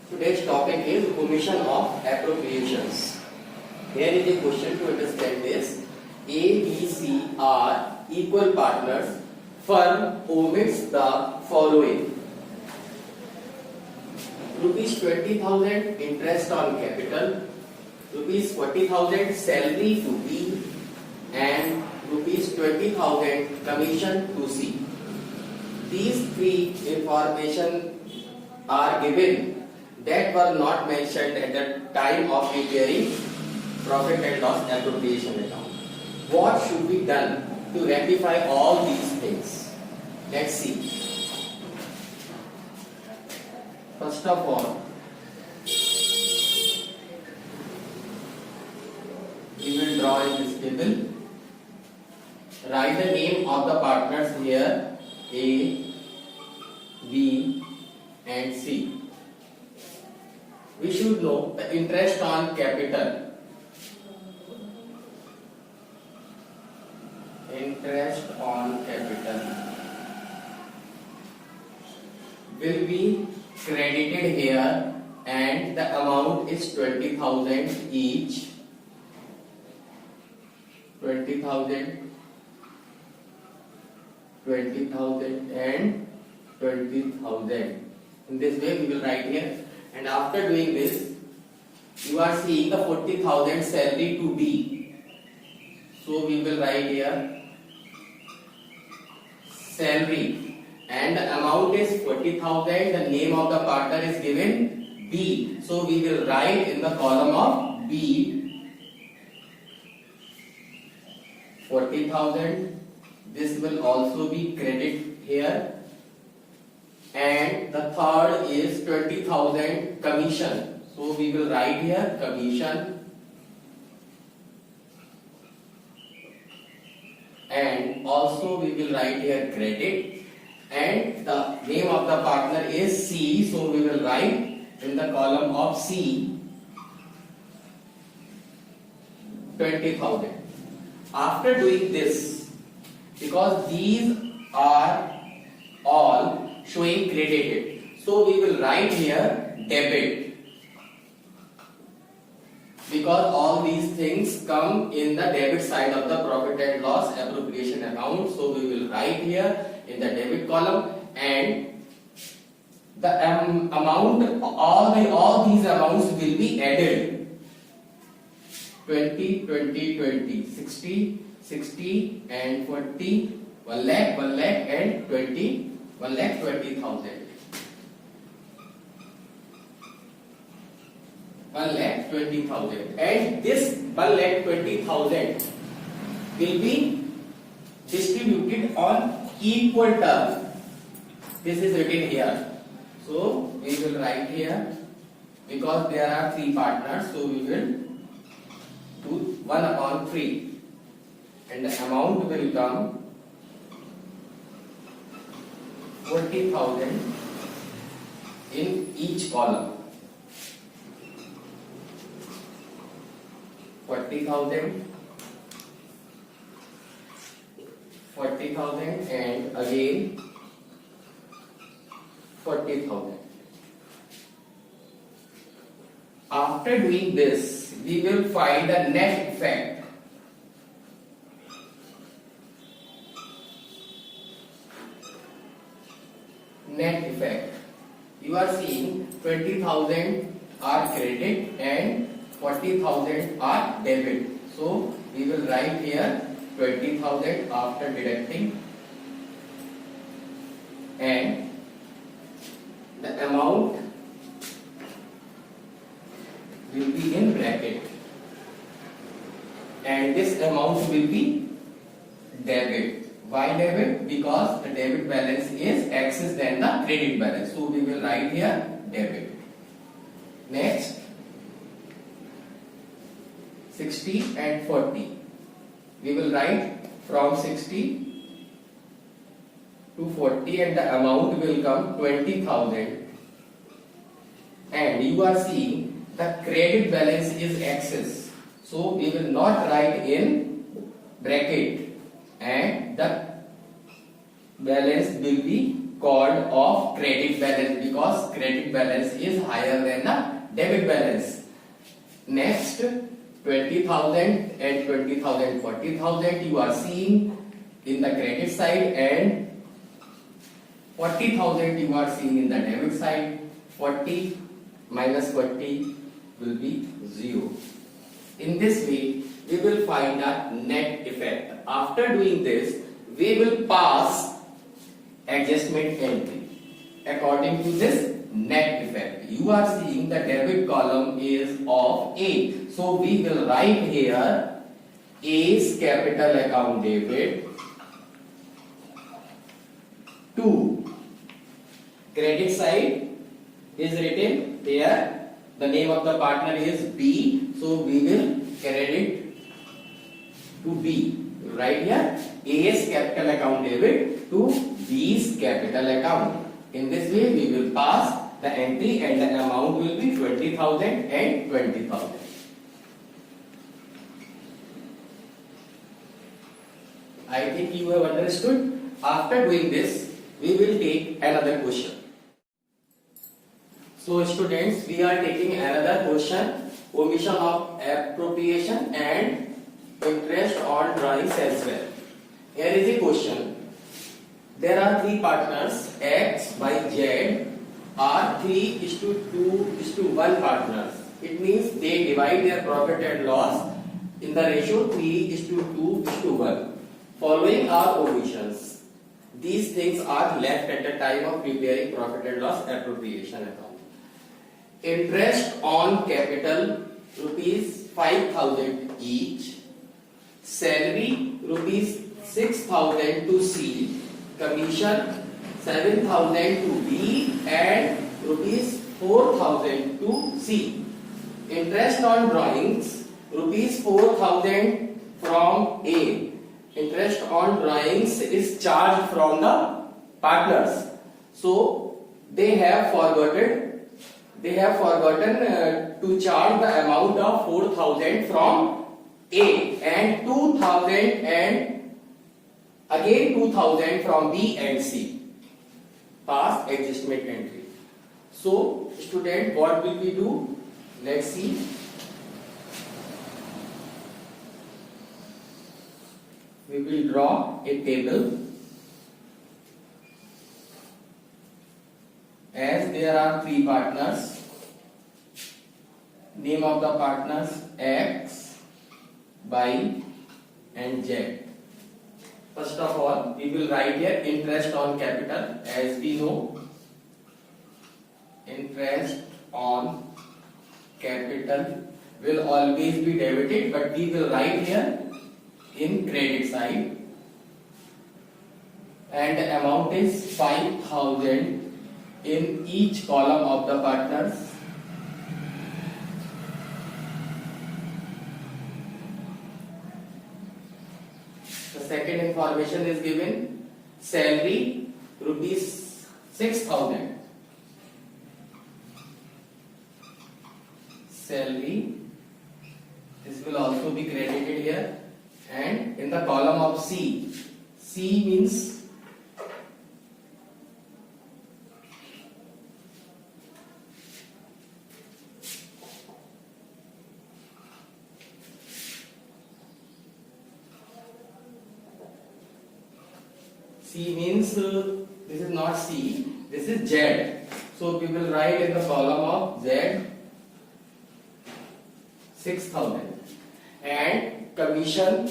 Today's topic is omission of appropriations. Here is a question to understand this. A, B, C are equal partners. Firm omits the following. Rupees 20,000 interest on capital, rupees 40,000 salary to B, and rupees 20,000 commission to C. These three information are given that were not mentioned at the time of preparing profit and loss appropriation account. What should be done to rectify all these things? Let's see. First of all, we will draw in this table. Write the name of the partners here, A, B and C. We should know the interest on capital. Interest on capital will be credited here and the amount is 20,000 each. 20,000, 20,000 and 20,000. In this way we will write here, and after doing this you are seeing the 40,000 salary to B. So we will write here salary. And the amount is 40,000. The name of the partner is given B. So we will write in the column of B 40,000. This will also be credited here. And the third is 20,000 commission. So we will write here commission. And also we will write here credit. And the name of the partner is C, so we will write in the column of C 20,000. After doing this, because these are all showing credited, so we will write here debit, because all these things come in the debit side of the profit and loss appropriation account. So we will write here in the debit column, and the amount, all these amounts will be added. 20, 20, 20, 60, 60 and 40, 1 lakh, 1 lakh and 20, 1,20,000. 1,20,000, and this 1,20,000 will be distributed on equal term. This is written here. So we will write here, because there are three partners, so we will do 1/3, and the amount will come 40,000 in each column. 40,000, 40,000 and again 40,000. After doing this, we will find the net effect. Net effect. You are seeing 20,000 are credit and 40,000 are debit. So we will write here 20,000 after deducting, and the amount will be in bracket, and this amount will be debit. Why debit? Because the debit balance is excess than the credit balance. So we will write here debit. Next, 60 and 40. We will write from 60 to 40, and the amount will come 20,000. And you are seeing the credit balance is excess. So we will not write in bracket, and the balance will be called of credit balance because credit balance is higher than the debit balance. Next, 20,000 and 20,000, 40,000 you are seeing in the credit side and 40,000 you are seeing in the debit side. 40 minus 40 will be 0. In this way, we will find a net effect. After doing this, we will pass adjustment entry according to this net effect. You are seeing the debit column is of A. So we will write here A's capital account debit to credit side is written here. The name of the partner is B. So we will credit to B. Right here A's capital account debit to B's capital account. In this way we will pass the entry and the amount will be 20,000 and 20,000. I think you have understood. After doing this, we will take another question. So students, we are taking another question, omission of appropriation and interest on drawings as well. Here is a question. There are three partners, X, Y, Z are 3:2:1 partners. It means they divide their profit and loss in the ratio 3:2:1. Following are omissions. These things are left at the time of preparing profit and loss appropriation account. Interest on capital rupees 5,000 each. Salary rupees 6,000 to C. Commission 7,000 to B and rupees 4,000 to C. Interest on drawings rupees 4,000 from A. Interest on drawings is charged from the partners. So they have forgotten to charge the amount of 4,000 from A and 2,000 and again 2,000 from B and C. Pass adjustment entry. So student, what will we do? Let's see. We will draw a table. As there are three partners, name of the partners X, Y and Z. First of all, we will write here interest on capital. As we know, interest on capital will always be debited, but we will write here in credit side, and the amount is 5,000 in each column of the partners. The second information is given, salary rupees 6,000. Salary, this will also be credited here. And in the column of C, C means this is not C, this is Z. So we will write in the column of Z 6,000 and commission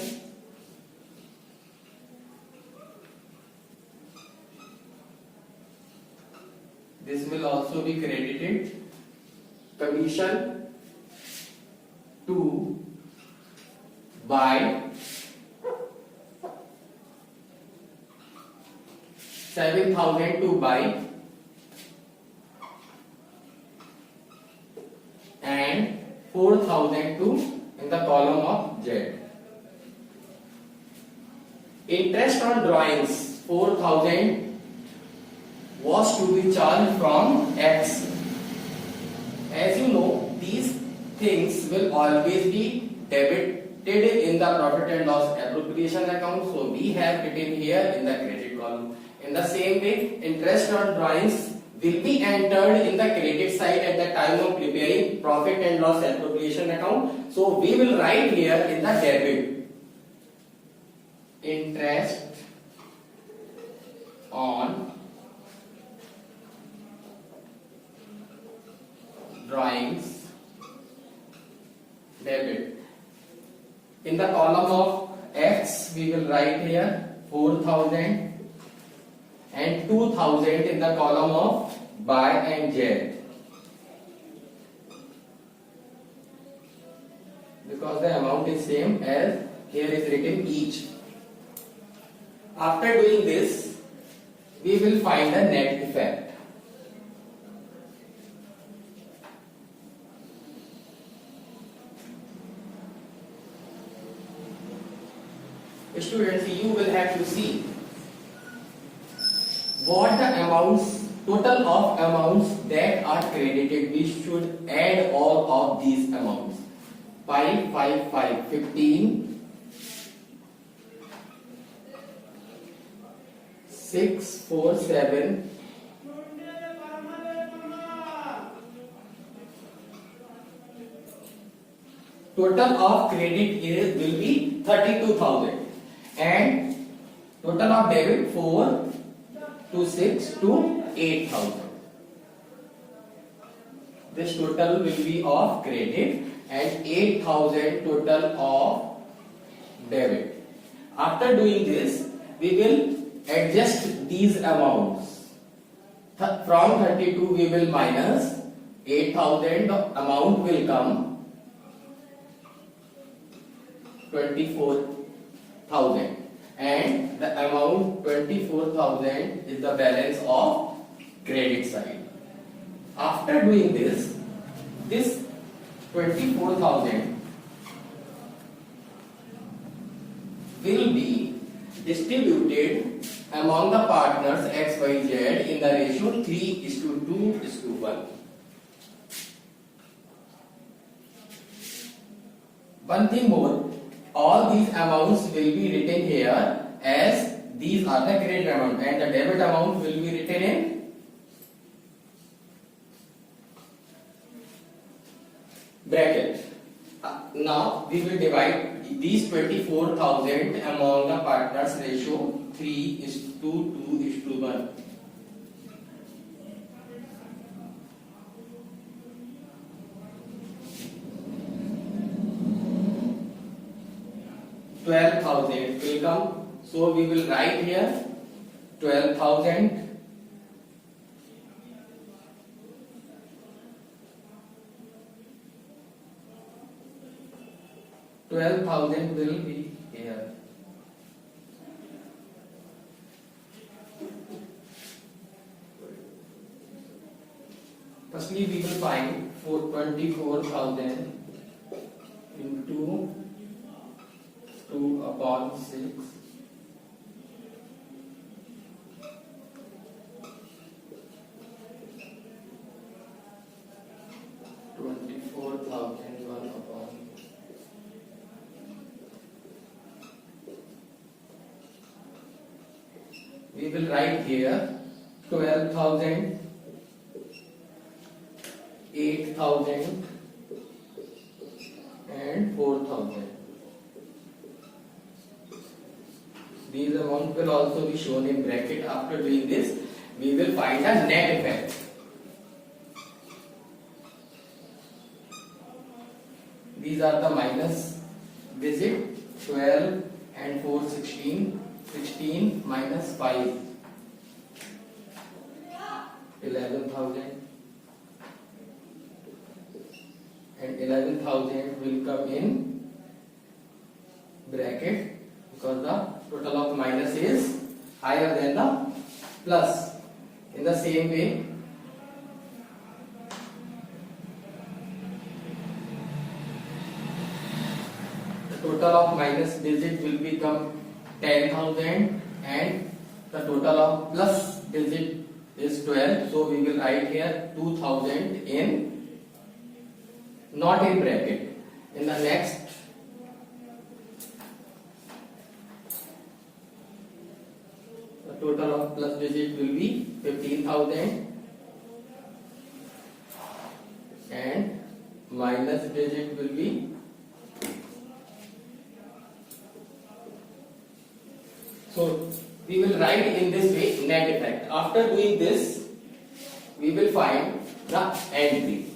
this will also be credited. Commission to buy 7,000 to buy and 4,000 to in the column of Z. Interest on drawings 4,000 was to be charged from X. As you know, these things will always be debited in the profit and loss appropriation account. So we have written here in the credit column. In the same way, interest on drawings will be entered in the credit side at the time of preparing profit and loss appropriation account. So we will write here in the debit, interest on drawings, debit. In the column of X, we will write here 4,000 and 2,000 in the column of Y and Z, because the amount is same as here is written each. After doing this, we will find the net effect. Students, you will have to see what the amounts, total of amounts that are credited. We should add all of these amounts. 5, 5, 5, 15, 6, 4, 7, total of credit is will be 32,000 and total of debit 4 to 6 to 8,000. This total will be of credit and 8,000 total of debit. After doing this, we will adjust these amounts. From 32 we will minus 8,000, amount will come 24,000 and the amount 24,000 is the balance of credit side. After doing this 24,000 will be distributed among the partners X, Y, Z in the ratio 3:2:1. One thing more, all these amounts will be written here as these are the credit amount and the debit amount will be written in bracket. Now we will divide these 24,000 among the partners ratio 3:2:1. $12,000 will come, so we will write here 12,000 will be here. Firstly, we will find 24,000 into 2/6 24,000 we will write here 12,000, 8,000 and 4,000. These amounts will also be shown in bracket. After doing this, we will find a net effect. These are the minus digit, 12 and 4, 16. 16 minus 5, 11,000 and 11,000 will come in bracket because the total of minus is higher than the plus. In the same way, the total of minus digit will become 10,000 and the total of plus digit is 12, so we will write here 2,000 in, not in bracket. In the next the total of plus digit will be 15,000 and minus digit will be so we will write in this way net effect. After doing this, we will find the entry.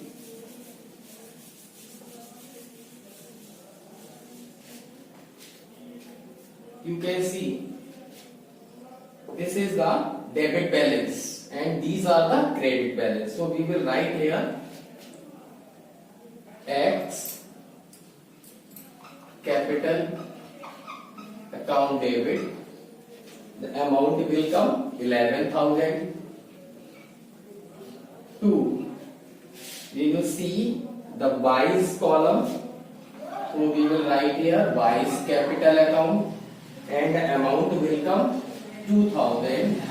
You can see this is the debit balance and these are the credit balance. So we will write here X capital account debit. The amount will come 11,000. 2. We will see the Y's column. So we will write here Y's capital account and the amount will come 2,000.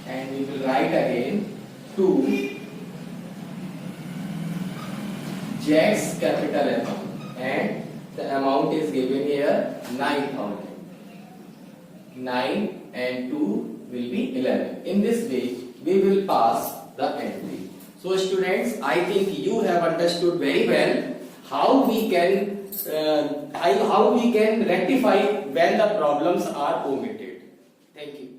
And we will write again 2 Z's capital account and the amount is given here 9,000. 9 and 2 will be 11. In this way, we will pass the entry. So students, I think you have understood very well how we can rectify when the problems are omitted. Thank you.